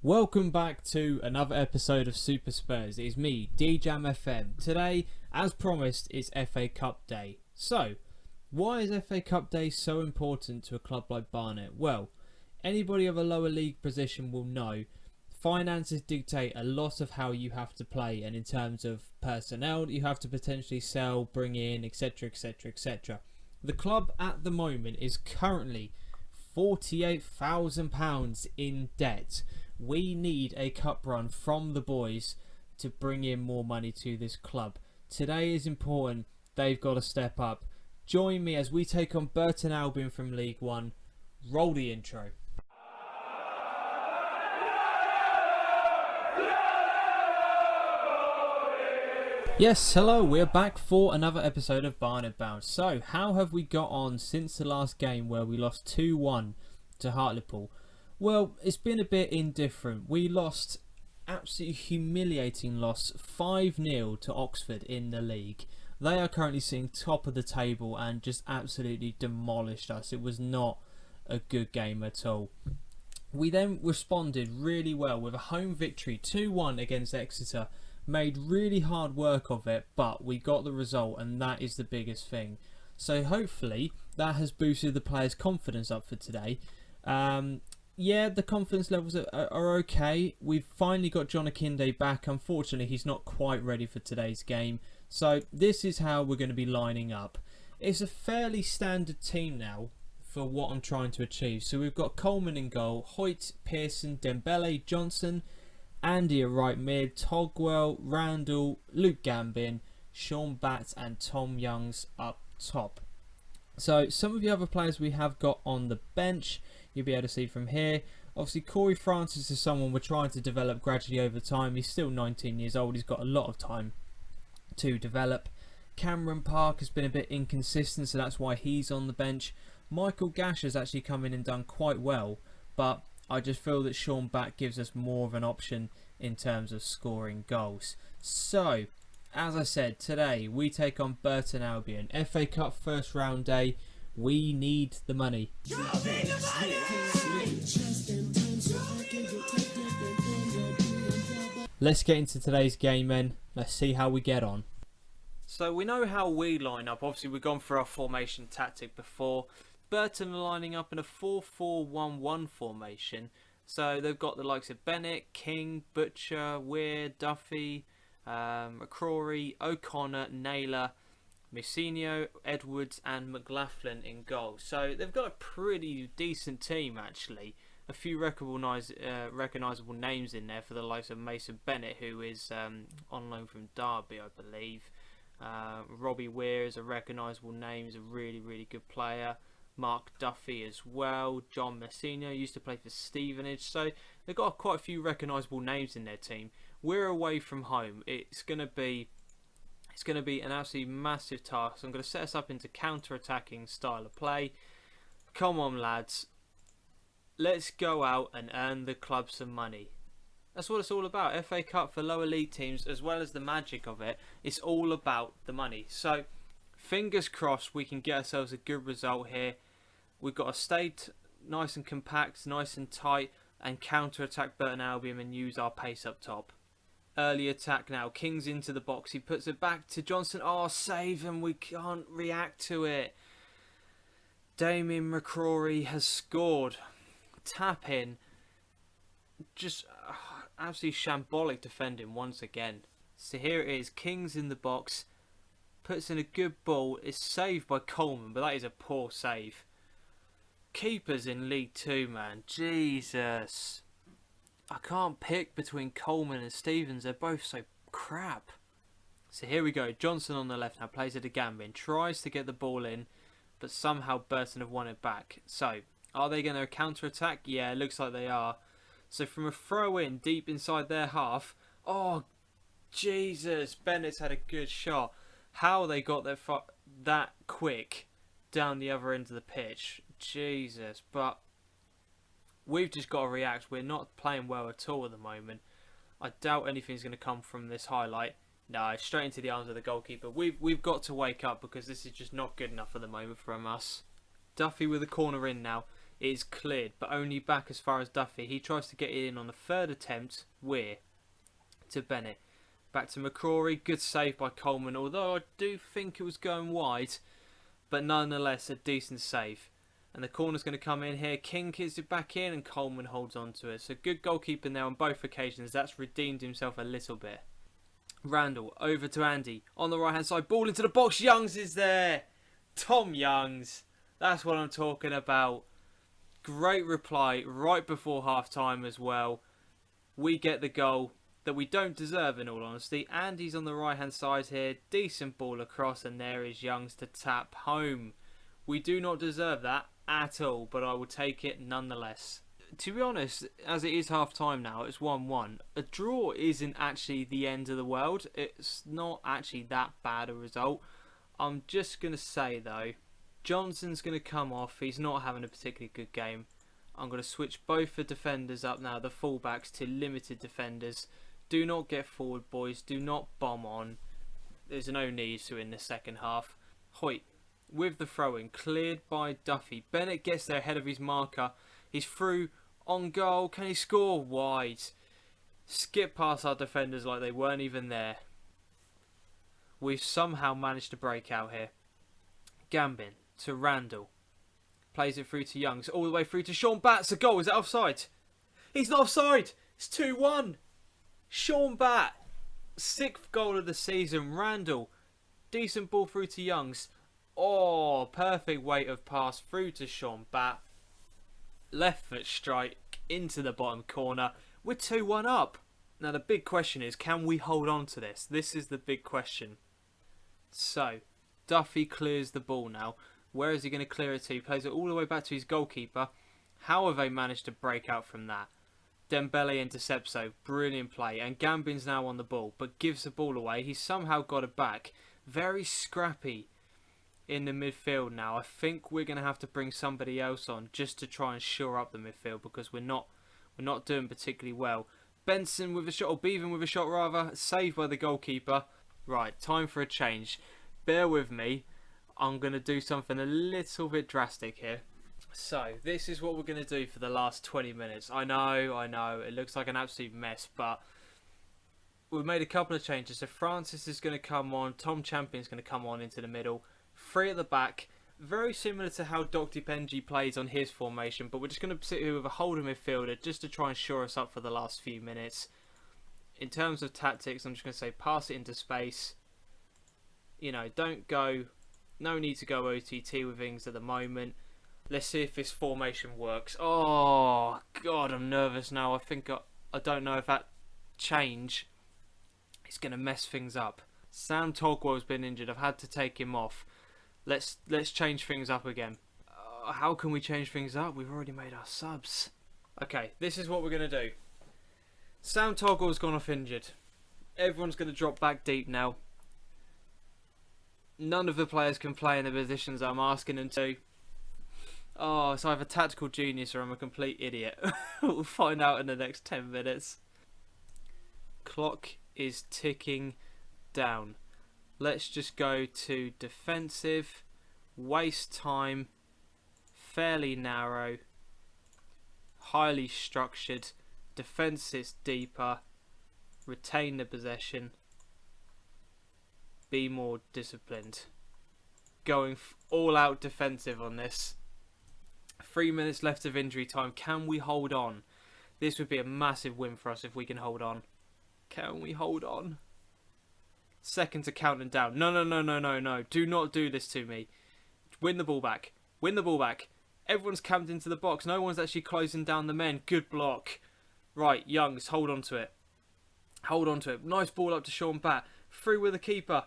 Welcome back to another episode of Super Spurs. It is me, DJam FM. Today, as promised, is FA Cup Day. So, why is FA Cup Day so important to a club like Barnet? Well, anybody of a lower league position will know finances dictate a lot of how you have to play, and in terms of personnel that you have to potentially sell, bring in, etc, etc, etc. The club at the moment is currently £48,000 in debt. We need a cup run from the boys to bring in more money to this club. Today is important. They've got to step up. Join me as we take on Burton Albion from League One. Roll the intro. Yes, hello, we're back for another episode of Barnet Bound. So, how have we got on since the last game where we lost 2-1 to Hartlepool? Well, it's been a bit indifferent. We lost, absolutely humiliating loss, 5-0 to Oxford in the league. They are currently sitting top of the table and just absolutely demolished us. It was not a good game at all. We then responded really well with a home victory, 2-1 against Exeter. Made really hard work of it, but we got the result, and that is the biggest thing. So hopefully that has boosted the players' confidence up for today. Yeah, the confidence levels are okay. We've finally got John Akinde back. Unfortunately, he's not quite ready for today's game. So this is how we're going to be lining up. It's a fairly standard team now for what I'm trying to achieve. So we've got Coleman in goal, Hoyt, Pearson, Dembele, Johnson, Andy at right mid, Togwell, Randall, Luke Gambin, Sean Batts and Tom Youngs up top. So some of the other players we have got on the bench, you'll be able to see from here. Obviously, Corey Francis is someone we're trying to develop gradually over time. He's still 19 years old. He's got a lot of time to develop. Cameron Park has been a bit inconsistent, so that's why he's on the bench. Michael Gash has actually come in and done quite well, but I just feel that Sean Batt gives us more of an option in terms of scoring goals. So, as I said, today we take on Burton Albion. FA Cup first round day. We need the money. Let's get into today's game then. Let's see how we get on. So we know how we line up. Obviously we've gone through our formation tactic before. Burton are lining up in a 4-4-1-1 formation. So they've got the likes of Bennett, King, Butcher, Weir, Duffy, McCrory, O'Connor, Naylor, Messinio, Edwards and McLaughlin in goal. So they've got a pretty decent team actually. A few recognisable names in there for the likes of Mason Bennett, who is on loan from Derby, I believe. Robbie Weir is a recognisable name, he's a really good player. Mark Duffy as well. John Messinio used to play for Stevenage. So they've got quite a few recognisable names in their team. We're away from home. It's going to be an absolutely massive task. I'm going to set us up into counter-attacking style of play. Come on, lads. Let's go out and earn the club some money. That's what it's all about. FA Cup for lower league teams, as well as the magic of it. It's all about the money. So, fingers crossed we can get ourselves a good result here. We've got to stay nice and compact, nice and tight, and counter-attack Burton Albion and use our pace up top. Early attack now. King's into the box. He puts it back to Johnson. Oh, save, and we can't react to it. Damien McCrory has scored. Tap in. Just absolutely shambolic defending once again. So here it is. King's in the box. Puts in a good ball. It's saved by Coleman, but that is a poor save. Keepers in League 2, man. Jesus. I can't pick between Coleman and Stevens. They're both so crap. So here we go. Johnson on the left now plays it to Gambin. Tries to get the ball in, but somehow Burton have won it back. So, are they going to counter-attack? Yeah, it looks like they are. So from a throw-in deep inside their half. Oh, Jesus. Bennett's had a good shot. How they got that quick down the other end of the pitch. Jesus. But we've just got to react. We're not playing well at all at the moment. I doubt anything's going to come from this highlight. No, straight into the arms of the goalkeeper. We've got to wake up because this is just not good enough at the moment from us. Duffy with a corner in now. is cleared, but only back as far as Duffy. He tries to get in on the third attempt. Weir to Bennett. Back to McCrory. Good save by Coleman, although I do think it was going wide, but nonetheless a decent save. And the corner's going to come in here. King kicks it back in and Coleman holds on to it. So good goalkeeping there on both occasions. That's redeemed himself a little bit. Randall over to Andy. On the right hand side. Ball into the box. Youngs is there. Tom Youngs. That's what I'm talking about. Great reply right before half time as well. We get the goal that we don't deserve, in all honesty. Andy's on the right hand side here. Decent ball across and there is Youngs to tap home. We do not deserve that at all, but I will take it nonetheless. To be honest, as it is half time now, it's 1-1. A draw isn't actually the end of the world. It's not actually that bad a result. I'm just going to say though, Johnson's going to come off. He's not having a particularly good game. I'm going to switch both the defenders up now, the fullbacks, to limited defenders. Do not get forward, boys. Do not bomb on. There's no need to in the second half. Hoyt with the throw-in, cleared by Duffy. Bennett gets there ahead of his marker. He's through, on goal. Can he score? Wide. Skip past our defenders like they weren't even there. We've somehow managed to break out here. Gambin to Randall. Plays it through to Youngs. All the way through to Sean Batts. A goal. Is it offside? He's not offside. It's 2-1. Sean Batt. 6th goal of the season. Randall. Decent ball through to Youngs. Oh, perfect weight of pass through to Sean Batt. Left foot strike into the bottom corner. We're 2-1 up. Now the big question is, can we hold on to this? This is the big question. So, Duffy clears the ball now. Where is he going to clear it to? He plays it all the way back to his goalkeeper. How have they managed to break out from that? Dembele intercepts, so brilliant play. And Gambin's now on the ball, but gives the ball away. He's somehow got it back. Very scrappy in the midfield now. I think we're going to have to bring somebody else on just to try and shore up the midfield, because we're not doing particularly well. Benson with a shot, or Bevan with a shot rather, saved by the goalkeeper. Right, time for a change. Bear with me. I'm going to do something a little bit drastic here. So, this is what we're going to do for the last 20 minutes. I know, it looks like an absolute mess, but we've made a couple of changes. So Francis is going to come on, Tom Champion's going to come on into the middle. 3 at the back, very similar to how Dr. Benji plays on his formation, but we're just going to sit here with a holding midfielder just to try and shore us up for the last few minutes. In terms of tactics, I'm just going to say pass it into space. You know, no need to go OTT with things at the moment. Let's see if this formation works. Oh, God, I'm nervous now. I don't know if that change is going to mess things up. Sam Togwell's been injured. I've had to take him off. Let's change things up again. How can we change things up? We've already made our subs. Okay, this is what we're going to do. Sam Toggle's gone off injured. Everyone's going to drop back deep now. None of the players can play in the positions I'm asking them to. Oh, it's either tactical genius or I'm a complete idiot. We'll find out in the next 10 minutes. Clock is ticking down. Let's just go to defensive, waste time, fairly narrow, highly structured, defense is deeper, retain the possession, be more disciplined. Going all out defensive on this. 3 minutes left of injury time. Can we hold on? This would be a massive win for us if we can hold on. Can we hold on? Seconds are counting down. No. Do not do this to me. Win the ball back. Win the ball back. Everyone's camped into the box. No one's actually closing down the men. Good block. Right, Youngs, hold on to it. Hold on to it. Nice ball up to Sean Batt. Through with the keeper.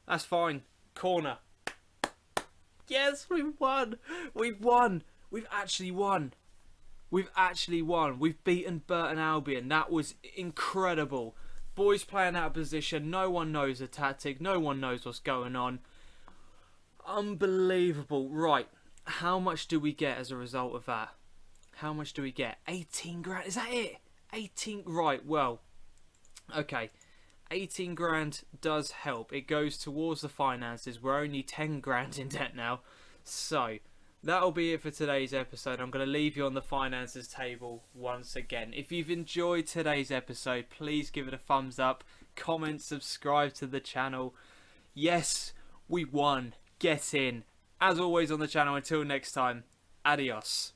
That's fine. Corner. Yes, we've won. We've won. We've actually won. We've actually won. We've beaten Burton Albion. That was incredible. Boys playing out of position. No one knows the tactic. No one knows what's going on. Unbelievable. Right. How much do we get as a result of that? How much do we get? 18 grand. Is that it? 18. Right. Well. Okay. 18 grand does help. It goes towards the finances. We're only 10 grand in debt now. So, that'll be it for today's episode. I'm going to leave you on the finances table once again. If you've enjoyed today's episode, please give it a thumbs up, comment, subscribe to the channel. Yes, we won. Get in. As always on the channel, until next time, adios.